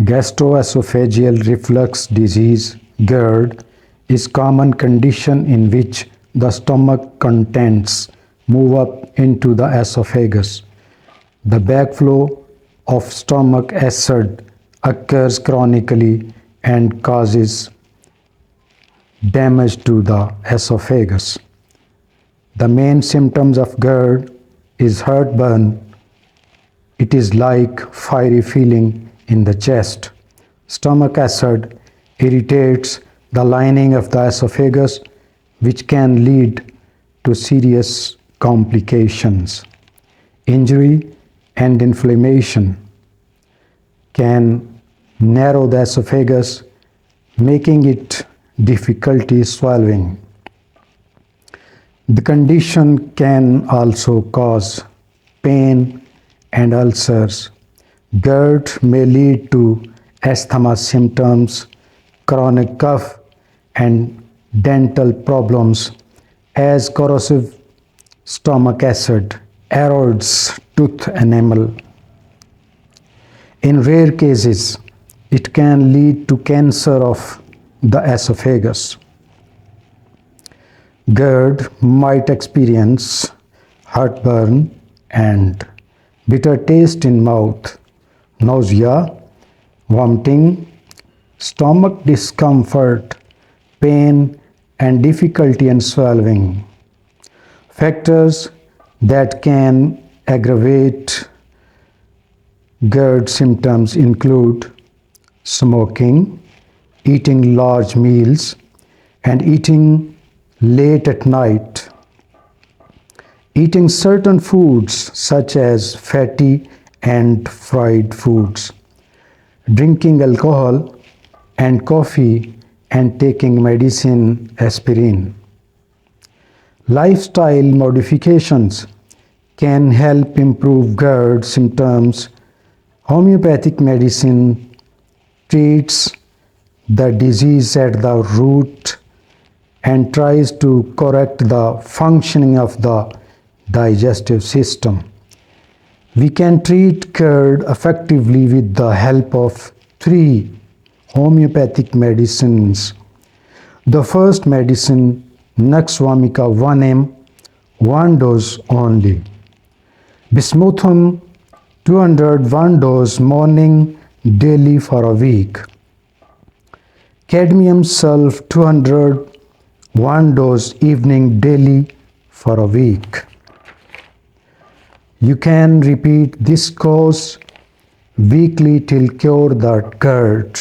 Gastroesophageal reflux disease (GERD) is common condition in which the stomach contents move up into the esophagus. The backflow of stomach acid occurs chronically and causes damage to the esophagus. The main symptoms of GERD is heartburn. It is like fiery feeling in the chest. Stomach acid irritates the lining of the esophagus, which can lead to serious complications. Injury and inflammation can narrow the esophagus, making it difficulty swallowing. The condition can also cause pain and ulcers. GERD may lead to asthmaSymptoms, chronic cough, and dental problems as corrosive stomach acid erodes tooth enamel. In rare cases, it can lead to cancer of the esophagus. GERD might experience heartburn and bitter taste in mouth, nausea, vomiting, stomach discomfort, pain, and difficulty in swallowing. Factors that can aggravate GERD symptoms include smoking, eating large meals, and eating late at night. Eating certain foods such as fatty and fried foods. Drinking alcohol and coffee and taking medicine aspirin. Lifestyle modifications can help improve GERD symptoms. Homeopathic medicine treats the disease at the root and tries to correct the functioning of the digestive system. We can treat GERD effectively with the help of 3 homeopathic medicines. The first medicine, Nux vomica 1 mg, 1 dose only. Bismuthum 200, 1 dose morning daily for a week. Cadmium sulf 200, 1 dose evening daily for a week. You can repeat this course weekly till cure the GERD.